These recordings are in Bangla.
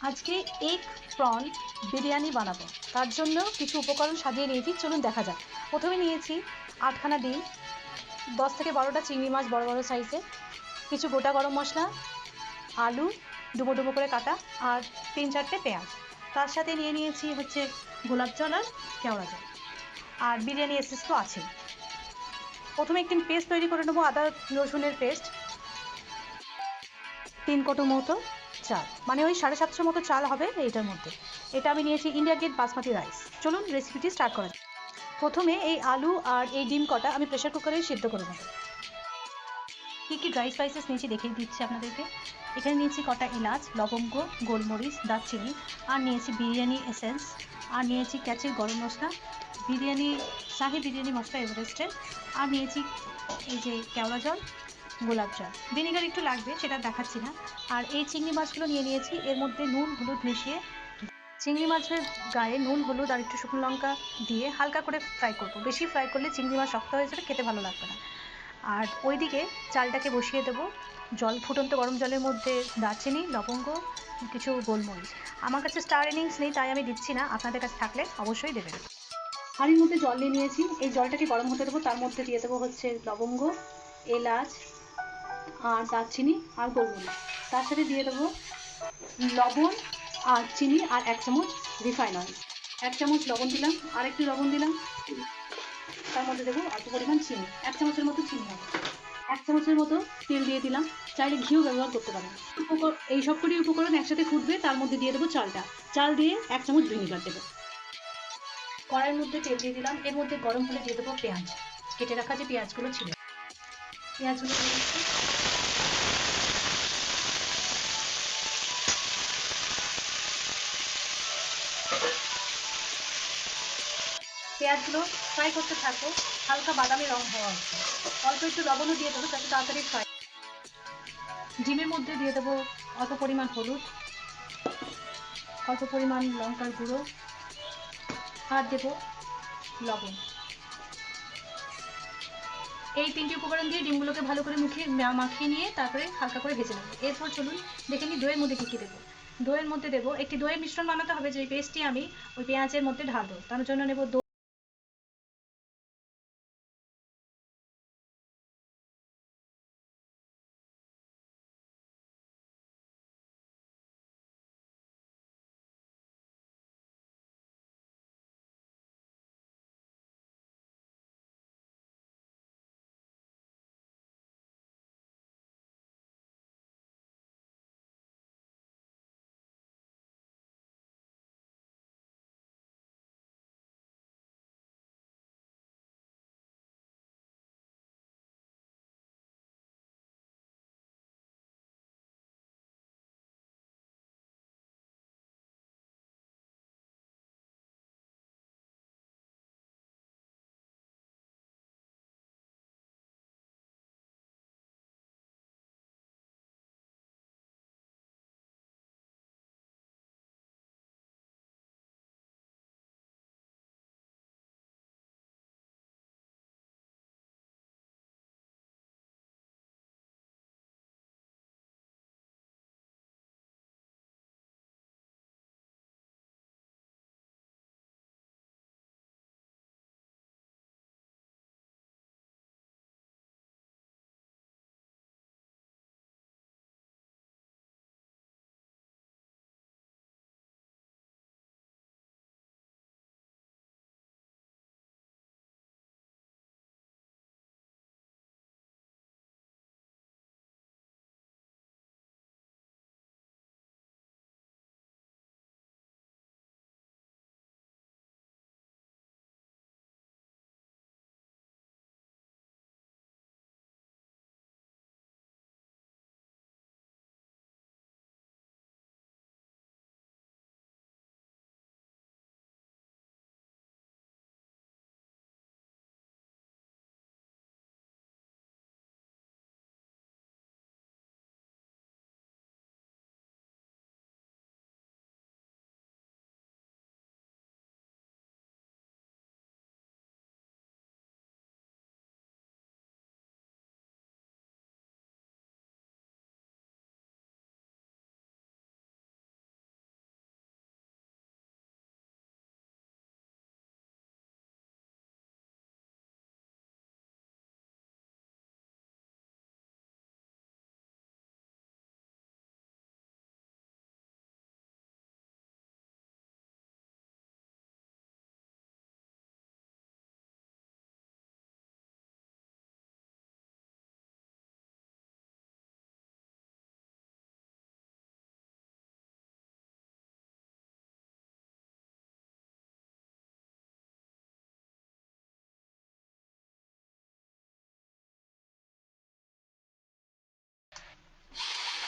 আজকে এগ প্রন বিরিয়ানি বানাবো। তার জন্য কিছু উপকরণ সাজিয়ে নিয়েছি, চলুন দেখা যাক। প্রথমে নিয়েছি 8খানা ডিম, 10 থেকে 12টা চিংড়ি মাছ বড় বড় সাইজের, কিছু গোটা গরম মশলা, আলু ডুবো ডুবো করে কাটা, আর 3-4টে পেঁয়াজ। তার সাথে নিয়ে নিয়েছি হচ্ছে গোলাপ জল আর কেওড়া জল, আর বিরিয়ানি এসেন্স তো আছেই। প্রথমে একটি পেস্ট তৈরি করে নেবো, আদা রসুনের পেস্ট। 3 কোটো মতো চাল, মানে ওই 750 মতো চাল হবে এইটার মধ্যে। এটা আমি নিয়েছি ইন্ডিয়া গেট বাসমতি রাইস। চলুন রেসিপিটি স্টার্ট করা যাক। প্রথমে এই আলু আর এই ডিম কটা আমি প্রেশার কুকারে সিদ্ধ করে নেব। কী কী ড্রাই স্পাইসেস নিয়েছি দেখিয়ে দিচ্ছি আপনাদেরকে। এখানে নিয়েছি কটা এলাচ, লবঙ্গ, গোলমরিচ, দারচিনি, আর নিয়েছি বিরিয়ানি এসেন্স, আর নিয়েছি ক্যাচির গরম মশলা, বিরিয়ানি শাহি বিরিয়ানি মশলা এভারেস্টের, আর নিয়েছি এই যে কেওড়া জল, গোলাপ জল, ভিনেগার একটু লাগবে সেটা দেখাচ্ছি না। আর এই চিংড়ি মাছগুলো নিয়ে নিয়েছি, এর মধ্যে নুন হলুদ মিশিয়ে চিংড়ি মাছের গায়ে নুন হলুদ আর একটু শুকনো লঙ্কা দিয়ে হালকা করে ফ্রাই করব। বেশি ফ্রাই করলে চিংড়ি মাছ শক্ত হয়ে যাবে, খেতে ভালো লাগবে না। আর ওইদিকে চালটাকে বসিয়ে দেবো জল, ফুটন্ত গরম জলের মধ্যে দারচিনি, লবঙ্গ, কিছু গোলমরিচ। আমার কাছে স্টার এনিংস নেই তাই আমি দিচ্ছি না, আপনাদের কাছে থাকলে অবশ্যই দেবেন। হাঁড়ির মধ্যে জল নিয়ে নিয়েছি, এই জলটাকে গরম হতে দেবো। তার মধ্যে দিয়ে দেবো হচ্ছে লবঙ্গ, এলাচ আর দারচিনি আর গোলমরিচ। তার সাথে দিয়ে দেবো লবণ আর চিনি আর 1 চামচ রিফাইন অয়েল। 1 চামচ লবণ দিলাম, আর একটু লবণ দিলাম। তার মধ্যে দেবো অল্প পরিমাণ চিনি, 1 চামচের মতো চিনি হবে। 1 চামচের মতো তেল দিয়ে দিলাম, চাইলে ঘিও ব্যবহার করতে পারেন। এই সবকটি উপকরণ একসাথে ফুটবে, তার মধ্যে দিয়ে দেবো চালটা। চাল দিয়ে 1 চামচ ভিনেগার দেবো। কড়াইয়ের মধ্যে তেল দিয়ে দিলাম, এর মধ্যে গরম হলে দিয়ে দেবো পেঁয়াজ, কেটে রাখা যে পেঁয়াজগুলো ছিল পেঁয়াজগুলো দিয়ে দিচ্ছি। পেঁয়াজগুলো ফ্রাই করতে থাকবো, হালকা বাদামি রং হওয়া অবধি। অল্প একটু লবণও দিয়ে দেবো যাতে তাড়াতাড়ি ফ্রাই। ডিমের মধ্যে দিয়ে দেবো অল্প পরিমাণ হলুদ, অল্প পরিমাণ লঙ্কার গুঁড়ো, আর দেবো লবণ। এই 3টি উপকরণ দিয়ে ডিমগুলোকে ভালো করে মাখিয়ে নিয়ে তারপরে হালকা করে ভেজে নেবো। এরপর চলুন দেখে নিই দইয়ের মধ্যে কী কী দেবো। দইয়ের মধ্যে দেবো একটি দইয়ের মিশ্রণ বানাতে হবে, যে পেস্টটি আমি ওই পেঁয়াজের মধ্যে ঢালবো। তার জন্য নেব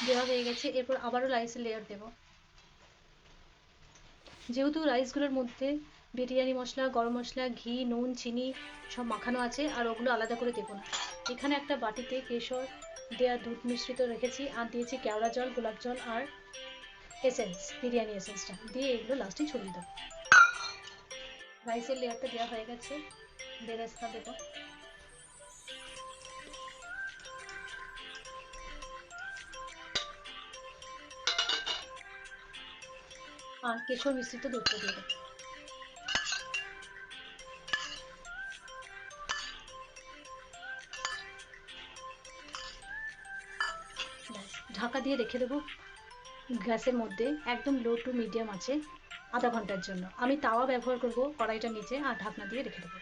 দেওয়া হয়ে গেছে। এরপর আবারও রাইসের লেয়ার দেব। যেহেতু রাইসগুলোর মধ্যে বিরিয়ানি মশলা, গরম মশলা, ঘি, নুন, চিনি সব মাখানো আছে, আর ওগুলো আলাদা করে দেবো না। এখানে একটা বাটিতে কেশর দেওয়া দুধ মিশ্রিত রেখেছি, আর দিয়েছি কেওড়া জল, গোলাপ জল আর এসেন্স, বিরিয়ানি এসেন্সটা দিয়ে এগুলো লাস্টে ছড়িয়ে দেবো। রাইসের লেয়ারটা দেওয়া হয়ে গেছে, বেরেস্তা দেবো। আর কেশর মিশ্রিত দুধটা দিয়ে দেবো। ঢাকা দিয়ে রেখে দেবো গ্যাসের মধ্যে, একদম লো টু মিডিয়াম আছে, আধা ঘন্টার জন্য। আমি তাওয়া ব্যবহার করব কড়াইটা নিচে, আর ঢাকনা দিয়ে রেখে দেবো।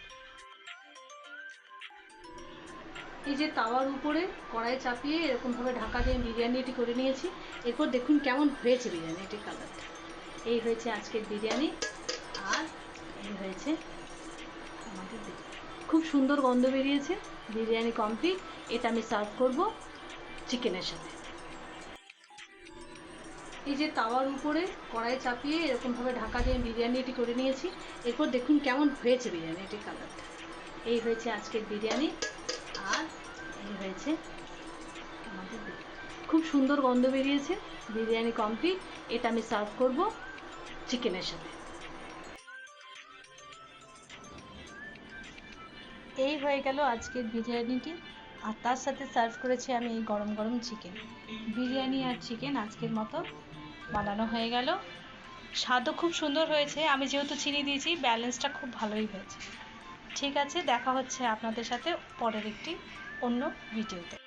এই যে তাওয়ার উপরে কড়াই চাপিয়ে এরকমভাবে ঢাকা দিয়ে বিরিয়ানিটি করে নিয়েছি। এরপর দেখুন কেমন হয়েছে বিরিয়ানিটির কালারটা। এই হয়েছে আজকের বিরিয়ানি, আর এই হয়েছে আমাদের বিরিয়ানি। খুব সুন্দর গন্ধ বেরিয়েছে, বিরিয়ানি কমপ্লিট। এটা আমি সার্ভ করব চিকেনের সাথে। এই যে তাওয়ার উপরে কড়াই চাপিয়ে এরকমভাবে ঢাকা দিয়ে বিরিয়ানিটি করে নিয়েছি। এরপর দেখুন কেমন হয়েছে বিরিয়ানিটির কালারটা। এই হয়েছে আজকের বিরিয়ানি, আর এই হয়েছে আমাদের বিরিয়ানি। খুব সুন্দর গন্ধ বেরিয়েছে, বিরিয়ানি কমপ্লিট। এটা আমি সার্ভ করব চিকেনের সাথে। এই হয়ে গেল আজকের বিরিয়ানিটি, আর তার সাথে সার্ভ করেছি আমি এই গরম গরম চিকেন। বিরিয়ানি আর চিকেন আজকের মতো বানানো হয়ে গেল। স্বাদও খুব সুন্দর হয়েছে, আমি যেহেতু চিনি দিয়েছি ব্যালেন্সটা খুব ভালোই হয়েছে। ঠিক আছে, দেখা হচ্ছে আপনাদের সাথে পরের একটি অন্য ভিডিওতে।